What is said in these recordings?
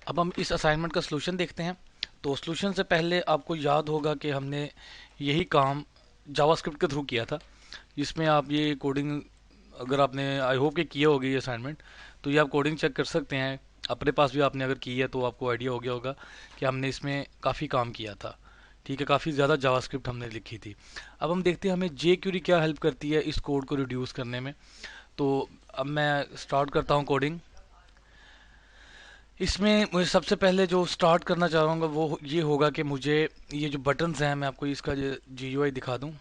अब हम इस असाइनमेंट का सलूशन देखते हैं। तो सलूशन से पहले आपको याद होगा कि हमने यही काम जावास्क्रिप्ट के थ्रू किया था, जिसमें आप ये कोडिंग, अगर आपने आई होप कि किया होगी ये असाइनमेंट, तो ये आप कोडिंग चेक कर सकते हैं। अपने पास भी आपने अगर की है तो आपको आइडिया हो गया होगा कि हमने इसमें काफ़ी काम किया था। ठीक है, काफ़ी ज़्यादा जावास्क्रिप्ट हमने लिखी थी। अब हम देखते हैं हमें जे क्यूरी क्या हेल्प करती है इस कोड को रिड्यूस करने में। तो अब मैं स्टार्ट करता हूँ कोडिंग। इसमें मुझे सबसे पहले जो स्टार्ट करना चाहूँगा वो ये होगा कि मुझे ये जो बटन्स हैं, मैं आपको इसका GUI दिखा दूँ।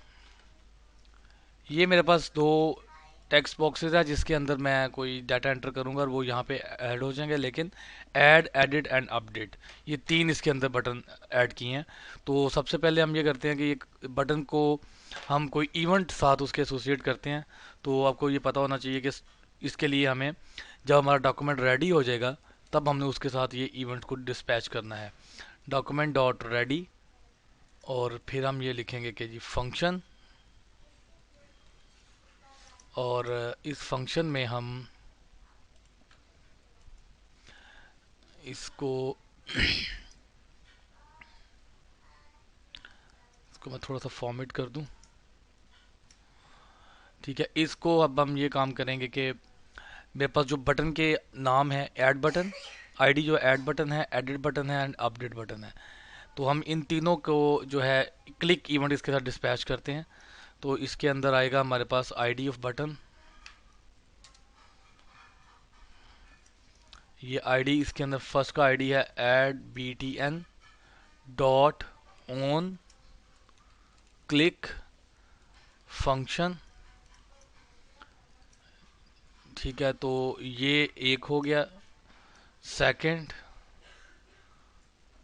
ये मेरे पास दो टेक्स्ट बॉक्सेस है जिसके अंदर मैं कोई डाटा एंटर करूंगा और वो यहाँ पे ऐड हो जाएंगे। लेकिन ऐड, एडिट एंड अपडेट, ये तीन इसके अंदर बटन ऐड किए हैं। तो सबसे पहले हम ये करते हैं कि एक बटन को हम कोई इवेंट साथ उसके एसोसिएट करते हैं। तो आपको ये पता होना चाहिए कि इसके लिए हमें, जब हमारा डॉक्यूमेंट रेडी हो जाएगा, तब हमने उसके साथ ये इवेंट को डिस्पैच करना है। डॉक्यूमेंट डॉट रेडी, और फिर हम ये लिखेंगे कि जी फंक्शन, और इस फंक्शन में हम इसको इसको मैं थोड़ा सा फॉर्मेट कर दूं। ठीक है, इसको अब हम ये काम करेंगे कि मेरे पास जो बटन के नाम है, ऐड बटन, आईडी जो ऐड बटन है, एडिट बटन है एंड अपडेट बटन है। तो हम इन तीनों को जो है क्लिक इवेंट इसके साथ डिस्पैच करते हैं। तो इसके अंदर आएगा हमारे पास आईडी ऑफ बटन, ये आईडी, इसके अंदर फर्स्ट का आईडी है add btn dot on click function. ठीक है, तो ये एक हो गया, सेकंड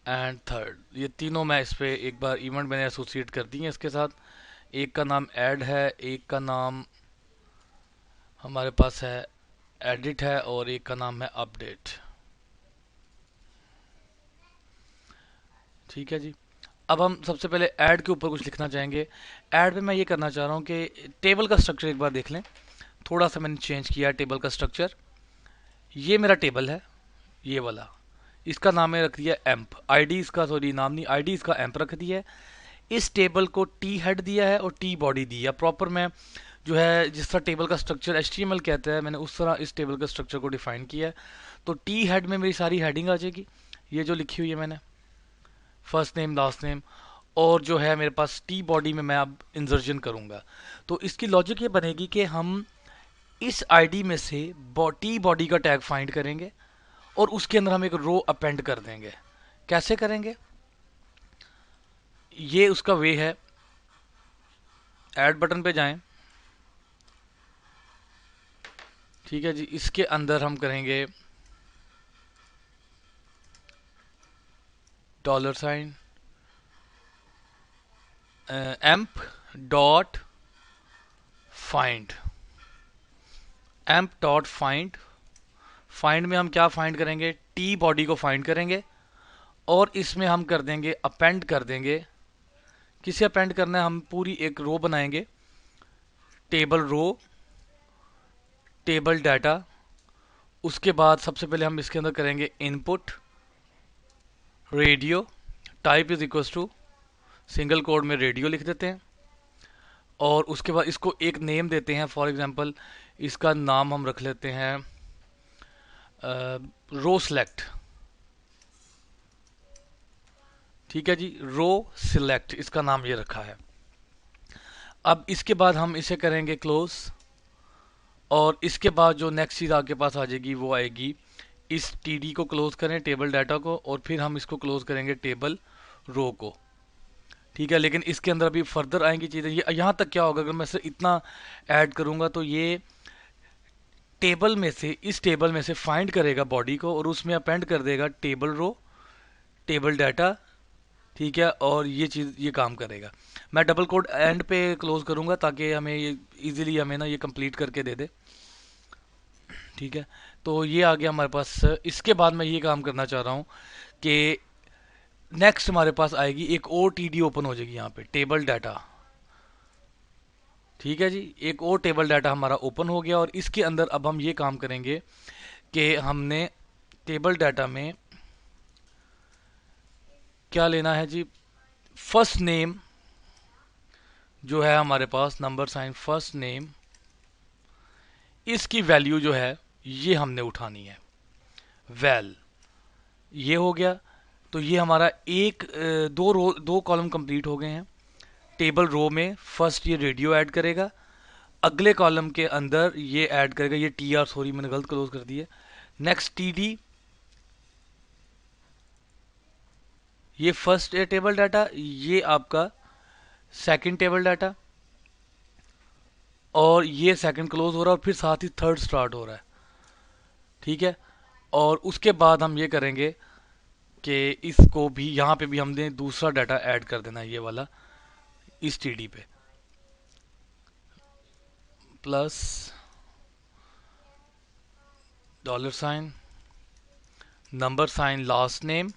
एंड थर्ड, ये तीनों मैं इस पे एक बार इवेंट मैंने एसोसिएट कर दी है इसके साथ। एक का नाम ऐड है, एक का नाम हमारे पास है एडिट है, और एक का नाम है अपडेट। ठीक है जी। अब हम सबसे पहले ऐड के ऊपर कुछ लिखना चाहेंगे। ऐड पे मैं ये करना चाह रहा हूँ कि टेबल का स्ट्रक्चर एक बार देख लें। थोड़ा सा मैंने चेंज किया है टेबल का स्ट्रक्चर। ये मेरा टेबल है, ये वाला, इसका नाम मैंने रख दिया एम्प। आईडी इसका, सॉरी नाम नहीं, आईडी इसका एम्प रख दिया है। इस टेबल को टी हेड दिया है और टी बॉडी दी है। प्रॉपर मैं जो है जिस तरह टेबल का स्ट्रक्चर HTML कहता है, मैंने उस तरह इस टेबल का स्ट्रक्चर को डिफाइन किया है। तो टी हेड में मेरी सारी हेडिंग आ जाएगी, ये जो लिखी हुई है मैंने, फर्स्ट नेम लास्ट नेम। और जो है मेरे पास टी बॉडी में मैं अब इंसर्जन करूंगा। तो इसकी लॉजिक ये बनेगी कि हम इस आईडी में से टी बॉडी का टैग फाइंड करेंगे और उसके अंदर हम एक रो अपेंड कर देंगे। कैसे करेंगे, ये उसका वे है। ऐड बटन पे जाएं। ठीक है जी, इसके अंदर हम करेंगे $, amp dot find, amp dot find. Find में हम क्या फाइंड करेंगे, टी बॉडी को फाइंड करेंगे, और इसमें हम कर देंगे अपेंड कर देंगे। किसे अपेंड करना है, हम पूरी एक रो बनाएंगे, टेबल रो, टेबल डाटा। उसके बाद सबसे पहले हम इसके अंदर करेंगे input radio, type is equal to, single quote में रेडियो लिख देते हैं। और उसके बाद इसको एक नेम देते हैं। फॉर एग्जांपल इसका नाम हम रख लेते हैं रो सिलेक्ट। ठीक है जी, रो सिलेक्ट इसका नाम ये रखा है। अब इसके बाद हम इसे करेंगे क्लोज, और इसके बाद जो नेक्स्ट चीज आपके पास आ जाएगी वो आएगी, इस टीडी को क्लोज करें, टेबल डाटा को, और फिर हम इसको क्लोज करेंगे टेबल रो को। ठीक है, लेकिन इसके अंदर अभी फर्दर आएंगी चीजें। ये यहाँ तक क्या होगा, अगर मैं सिर्फ इतना ऐड करूंगा तो ये टेबल में से, इस टेबल में से फाइंड करेगा बॉडी को और उसमें अपेंड कर देगा टेबल रो, टेबल डाटा। ठीक है, और ये चीज ये काम करेगा। मैं डबल कोड एंड पे क्लोज करूंगा ताकि हमें ये इजीली हमें ना ये कंप्लीट करके दे दे। ठीक है, तो ये आ गया हमारे पास। इसके बाद मैं ये काम करना चाह रहा हूँ कि नेक्स्ट हमारे पास आएगी एक और टीडी ओपन हो जाएगी यहाँ पे, टेबल डाटा। ठीक है जी, एक और टेबल डाटा हमारा ओपन हो गया, और इसके अंदर अब हम ये काम करेंगे कि हमने टेबल डाटा में क्या लेना है जी, फर्स्ट नेम जो है हमारे पास, नंबर साइन फर्स्ट नेम, इसकी वैल्यू जो है ये हमने उठानी है। वैल ये हो गया। तो ये हमारा दो कॉलम कंप्लीट हो गए हैं। टेबल रो में फर्स्ट ये रेडियो ऐड करेगा, अगले कॉलम के अंदर ये ऐड करेगा, ये टी आर, सॉरी मैंने गलत क्लोज कर दिया, नेक्स्ट टी डी, ये फर्स्ट टेबल डाटा, ये आपका सेकंड टेबल डाटा, और ये सेकंड क्लोज हो रहा है, और फिर साथ ही थर्ड स्टार्ट हो रहा है। ठीक है। और उसके बाद हम ये करेंगे कि इसको भी यहाँ पे भी हमने दूसरा डाटा ऐड कर देना है, ये वाला इस टीडी पे, plus dollar sign number sign last name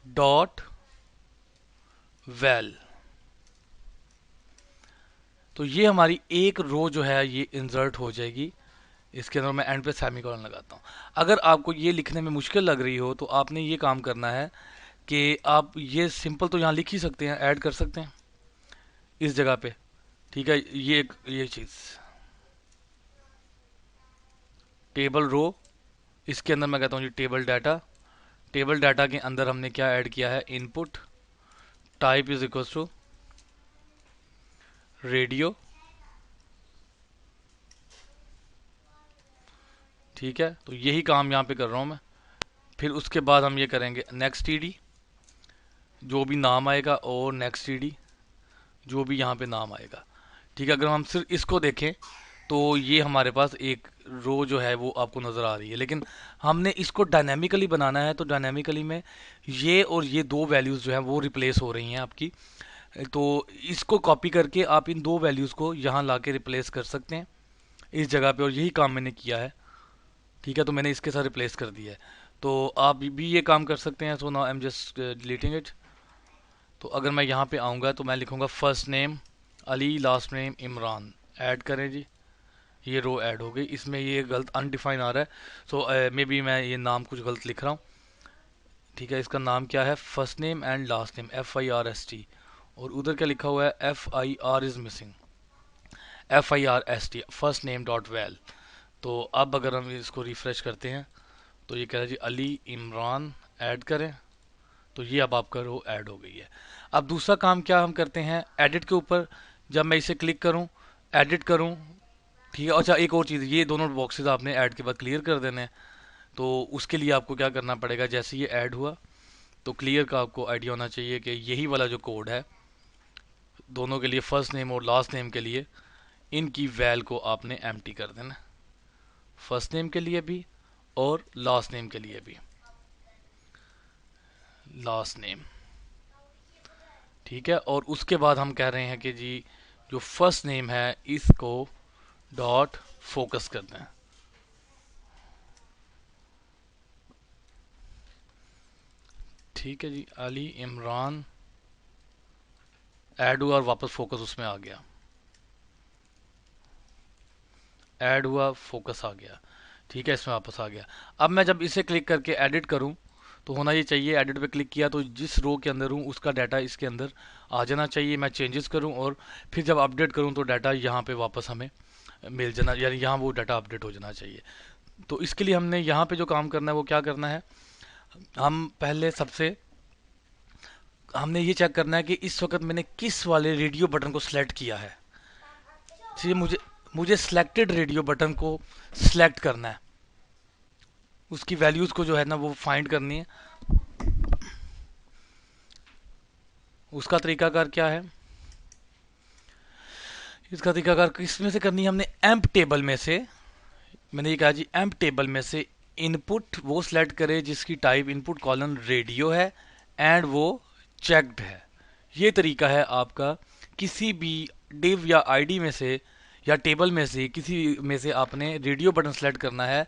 dot val. तो ये हमारी एक रो जो है ये इंसर्ट हो जाएगी। इसके अंदर मैं एंड पे सेमीकोलन लगाता हूँ। अगर आपको ये लिखने में मुश्किल लग रही हो तो आपने ये काम करना है कि आप ये सिंपल तो यहाँ लिख ही सकते हैं, ऐड कर सकते हैं इस जगह पे। ठीक है। ये चीज़ टेबल रो, इसके अंदर मैं कहता हूँ जी टेबल डाटा। टेबल डाटा के अंदर हमने क्या ऐड किया है, input type is equal to radio. ठीक है। तो यही काम यहाँ पे कर रहा हूँ मैं। फिर उसके बाद हम ये करेंगे नेक्स्ट टीडी, जो भी नाम आएगा, और नेक्स्ट टीडी जो भी यहाँ पे नाम आएगा। ठीक है। अगर हम सिर्फ इसको देखें तो ये हमारे पास एक रो जो है वो आपको नज़र आ रही है, लेकिन हमने इसको डायनेमिकली बनाना है। तो डायनेमिकली में ये और ये दो वैल्यूज़ जो है वो रिप्लेस हो रही हैं आपकी। तो इसको कॉपी करके आप इन दो वैल्यूज़ को यहाँ ला के रिप्लेस कर सकते हैं इस जगह पे, और यही काम मैंने किया है। ठीक है। तो मैंने इसके साथ रिप्लेस कर दिया है। तो आप भी ये काम कर सकते हैं। So now I am just deleting it. तो अगर मैं यहाँ पे आऊँगा तो मैं लिखूँगा first name Ali, last name Imran, add करें जी। ये रो ऐड हो गई। इसमें ये गलत अनडिफाइन आ रहा है, सो मे बी मैं ये नाम कुछ गलत लिख रहा हूँ। ठीक है। इसका नाम क्या है, first name and last name, FIRST, और उधर क्या लिखा हुआ है, FIR is missing, FIRST, first name dot well. तो अब अगर हम इसको रिफ्रेश करते हैं तो ये कह रहा है जी अली इमरान ऐड करें। तो ये अब आपका रो ऐड हो गई है। अब दूसरा काम क्या हम करते हैं, एडिट के ऊपर जब मैं इसे क्लिक करूं, एडिट करूं, ठीक है। अच्छा, एक और चीज़, ये दोनों बॉक्सेस आपने ऐड के बाद क्लियर कर देने हैं। तो उसके लिए आपको क्या करना पड़ेगा, जैसे ये ऐड हुआ तो क्लियर का आपको आइडिया होना चाहिए कि यही वाला जो कोड है दोनों के लिए, फर्स्ट नेम और लास्ट नेम के लिए, इनकी वैल को आपने एम्प्टी कर देना, फर्स्ट नेम के लिए भी और लास्ट नेम के लिए भी, लास्ट नेम। ठीक है। और उसके बाद हम कह रहे हैं कि जी जो फर्स्ट नेम है इसको डॉट फोकस कर दें। ठीक है जी, अली इमरान ऐड हुआ और वापस फोकस उसमें आ गया, ऐड हुआ फोकस आ गया। ठीक है, इसमें वापस आ गया। अब मैं जब इसे क्लिक करके एडिट करूं तो होना ये चाहिए, एडिट पे क्लिक किया तो जिस रो के अंदर हूँ उसका डाटा इसके अंदर आ जाना चाहिए। मैं चेंजेस करूं और फिर जब अपडेट करूं तो डाटा यहाँ पे वापस हमें मिल जाना, यानी यहाँ वो डाटा अपडेट हो जाना चाहिए। तो इसके लिए हमने यहाँ पे जो काम करना है वो क्या करना है, हम पहले सबसे हमने ये चेक करना है कि इस वक्त मैंने किस वाले रेडियो बटन को सिलेक्ट किया है। इसलिए मुझे मुझे सिलेक्टेड रेडियो बटन को सिलेक्ट करना है, उसकी वैल्यूज को जो है ना वो फाइंड करनी है। उसका तरीकाकार क्या है, इसका तरीकाकार किसमें से करनी है, हमने एम्प टेबल में से, मैंने ये कहा जी एम्प टेबल में से इनपुट वो सिलेक्ट करे जिसकी टाइप इनपुट कॉलन रेडियो है एंड वो चेक्ड है। ये तरीका है आपका, किसी भी डिव या आईडी में से या टेबल में से किसी में से आपने रेडियो बटन सेलेक्ट करना है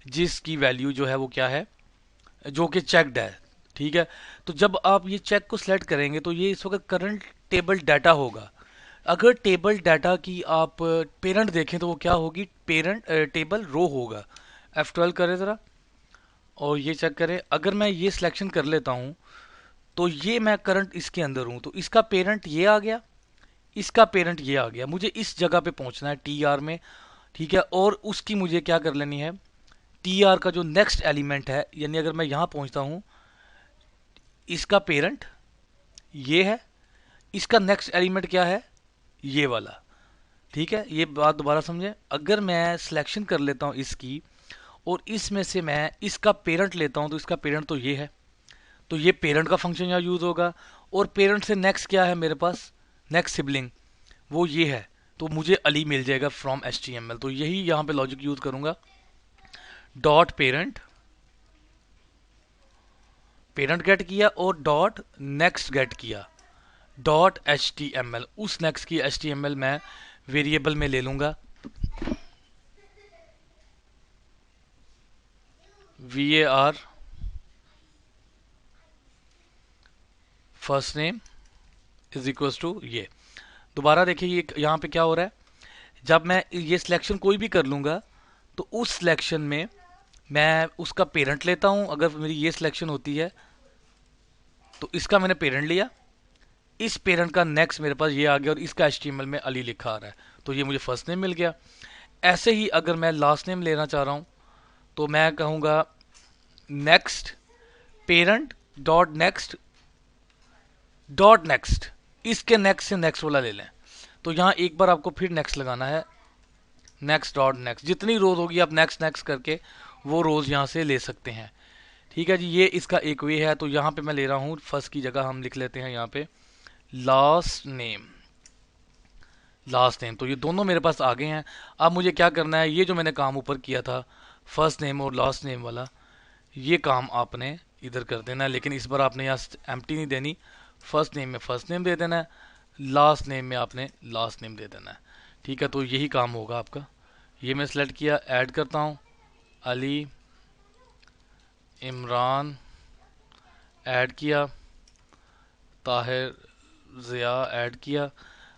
जिसकी वैल्यू जो है वो क्या है, जो कि चेक्ड है। ठीक है। तो जब आप ये चेक को सिलेक्ट करेंगे तो ये इस वक्त करंट टेबल डाटा होगा। अगर टेबल डाटा की आप पेरेंट देखें तो वो क्या होगी, पेरेंट टेबल रो होगा। F12 करें ज़रा, और ये चेक करें, अगर मैं ये सिलेक्शन कर लेता हूँ तो ये मैं करंट इसके अंदर हूँ, तो इसका पेरेंट ये आ गया, इसका पेरेंट ये आ गया, मुझे इस जगह पे पहुंचना है टी आर में। ठीक है, और उसकी मुझे क्या कर लेनी है, टी आर का जो नेक्स्ट एलिमेंट है, यानी अगर मैं यहां पहुंचता हूं, इसका पेरेंट ये है, इसका नेक्स्ट एलिमेंट क्या है, ये वाला। ठीक है, ये बात दोबारा समझें, अगर मैं सिलेक्शन कर लेता हूं इसकी और इसमें से मैं इसका पेरेंट लेता हूं, तो इसका पेरेंट तो ये है, तो ये पेरेंट का फंक्शन यहाँ यूज होगा। और पेरेंट से नेक्स्ट क्या है मेरे पास, नेक्स्ट सिबलिंग, वो ये है, तो मुझे अली मिल जाएगा from H T M L. तो यही यहाँ पे लॉजिक यूज करूंगा, डॉट पेरेंट, पेरेंट गेट किया और डॉट नेक्स्ट गेट किया, dot H T M L, उस नेक्स्ट की एच टी एम एल मैं वेरिएबल में ले लूंगा, V A R first name is equal to ये। दोबारा देखिए ये यहाँ पे क्या हो रहा है, जब मैं ये सिलेक्शन कोई भी कर लूंगा तो उस सिलेक्शन में मैं उसका पेरेंट लेता हूं, अगर मेरी ये सिलेक्शन होती है तो इसका मैंने पेरेंट लिया, इस पेरेंट का नेक्स्ट मेरे पास ये आ गया और इसका एचटीएमएल में अली लिखा आ रहा है, तो ये मुझे फर्स्ट नेम मिल गया। ऐसे ही अगर मैं लास्ट नेम लेना चाह रहा हूं तो मैं कहूंगा नेक्स्ट पेरेंट डॉट नेक्स्ट, इसके नेक्स्ट से नेक्स्ट वाला ले लें, तो यहां एक बार आपको फिर नेक्स्ट लगाना है, नेक्स्ट डॉट नेक्स्ट, जितनी रोज होगी आप नेक्स्ट नेक्स्ट करके वो रोज यहां से ले सकते हैं। ठीक है जी, ये इसका एक वे है। तो यहां पे मैं ले रहा हूं फर्स्ट की जगह हम लिख लेते हैं यहां पे लास्ट नेम, लास्ट नेम, तो ये दोनों मेरे पास आ गए हैं। अब मुझे क्या करना है, ये जो मैंने काम ऊपर किया था फर्स्ट नेम और लास्ट नेम वाला, ये काम आपने इधर कर देना है, लेकिन इस बार आपने यहाँ एम्प्टी नहीं देनी, फर्स्ट नेम में फर्स्ट नेम दे देना है, लास्ट नेम में आपने लास्ट नेम दे देना है। ठीक है, तो यही काम होगा आपका। ये मैं सेलेक्ट किया, ऐड करता हूँ अली इमरान, ऐड किया ताहिर ज़िया, ऐड किया।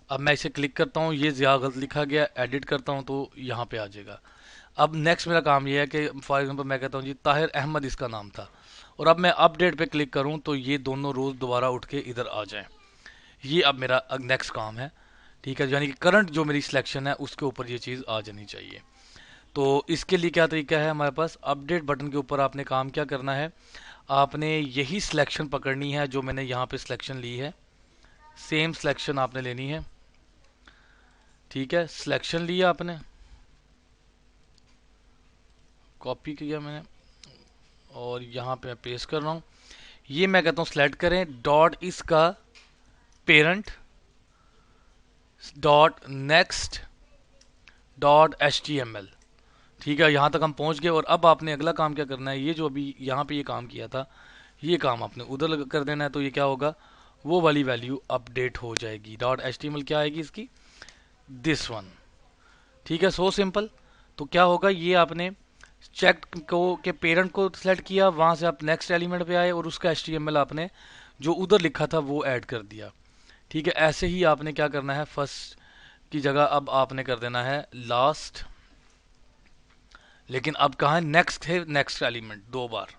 अब मैं इसे क्लिक करता हूँ, ये ज़िया गलत लिखा गया, एडिट करता हूँ तो यहाँ पे आ जाएगा। अब नेक्स्ट मेरा काम ये है कि फॉर एग्जांपल मैं कहता हूँ जी ताहिर अहमद इसका नाम था, और अब मैं अपडेट पे क्लिक करूँ तो ये दोनों रोज दोबारा उठ के इधर आ जाएं। ये अब मेरा नेक्स्ट काम है। ठीक है, यानी कि करंट जो मेरी सिलेक्शन है उसके ऊपर ये चीज़ आ जानी चाहिए। तो इसके लिए क्या तरीका है हमारे पास, अपडेट बटन के ऊपर आपने काम क्या करना है, आपने यही सिलेक्शन पकड़नी है जो मैंने यहाँ पे सिलेक्शन ली है, सेम सिलेक्शन आपने लेनी है। ठीक है, सिलेक्शन लिया आपने, कॉपी किया मैंने और यहाँ पे मैं पेस्ट कर रहा हूँ। ये मैं कहता हूँ सिलेक्ट करें डॉट इसका parent dot next dot H T M L. ठीक है, यहाँ तक हम पहुँच गए और अब आपने अगला काम क्या करना है, ये जो अभी यहाँ पे ये काम किया था ये काम आपने उधर कर देना है, तो ये क्या होगा, वो वाली वैल्यू अपडेट हो जाएगी। Dot H T M L क्या आएगी इसकी, दिस वन। ठीक है, सो सिंपल। तो क्या होगा, ये आपने चेक को के पेरेंट को सिलेक्ट किया, वहां से आप नेक्स्ट एलिमेंट पे आए और उसका एच टी एम एल आपने जो उधर लिखा था वो ऐड कर दिया। ठीक है, ऐसे ही आपने क्या करना है, फर्स्ट की जगह अब आपने कर देना है लास्ट, लेकिन अब कहा है नेक्स्ट है, नेक्स्ट एलिमेंट दो बार।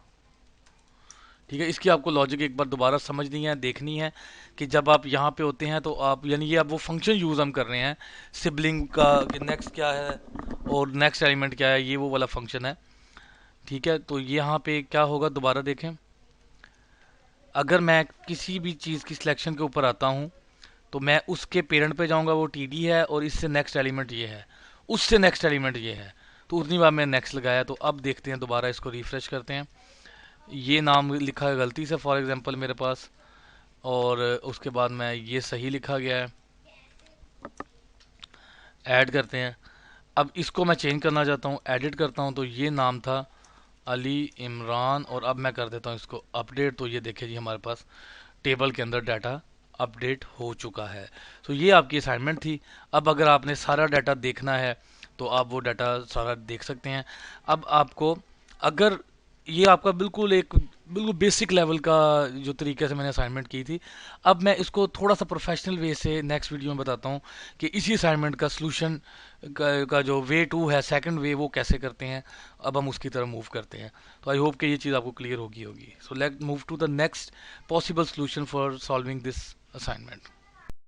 ठीक है, इसकी आपको लॉजिक एक बार दोबारा समझनी है, देखनी है कि जब आप यहाँ पे होते हैं तो आप, यानी ये अब वो फंक्शन यूज हम कर रहे हैं सिबलिंग का, कि नेक्स्ट क्या है और नेक्स्ट एलिमेंट क्या है, ये वो वाला फंक्शन है। ठीक है, तो यहाँ पे क्या होगा, दोबारा देखें, अगर मैं किसी भी चीज़ की सिलेक्शन के ऊपर आता हूँ तो मैं उसके पेरेंट पे जाऊंगा, वो टी डी है और इससे नेक्स्ट एलिमेंट ये है, उससे नेक्स्ट एलिमेंट ये है, तो उतनी बार मैंने नेक्स्ट लगाया। तो अब देखते हैं, दोबारा इसको रिफ्रेश करते हैं, ये नाम लिखा है गलती से फॉर एग्जांपल मेरे पास, और उसके बाद मैं ये सही लिखा गया है, ऐड करते हैं। अब इसको मैं चेंज करना चाहता हूँ, एडिट करता हूँ, तो ये नाम था अली इमरान, और अब मैं कर देता हूँ इसको अपडेट, तो ये देखिए जी हमारे पास टेबल के अंदर डाटा अपडेट हो चुका है। तो ये आपकी असाइनमेंट थी। अब अगर आपने सारा डाटा देखना है तो आप वो डाटा सारा देख सकते हैं। अब आपको, अगर ये आपका बिल्कुल एक बिल्कुल बेसिक लेवल का जो तरीके से मैंने असाइनमेंट की थी। अब मैं इसको थोड़ा सा प्रोफेशनल वे से नेक्स्ट वीडियो में बताता हूँ कि इसी असाइनमेंट का सोल्यूशन का जो वे टू है, सेकंड वे, वो कैसे करते हैं। अब हम उसकी तरफ मूव करते हैं। तो आई होप कि ये चीज़ आपको क्लियर होगी। So let move to the next possible solution for solving this assignment.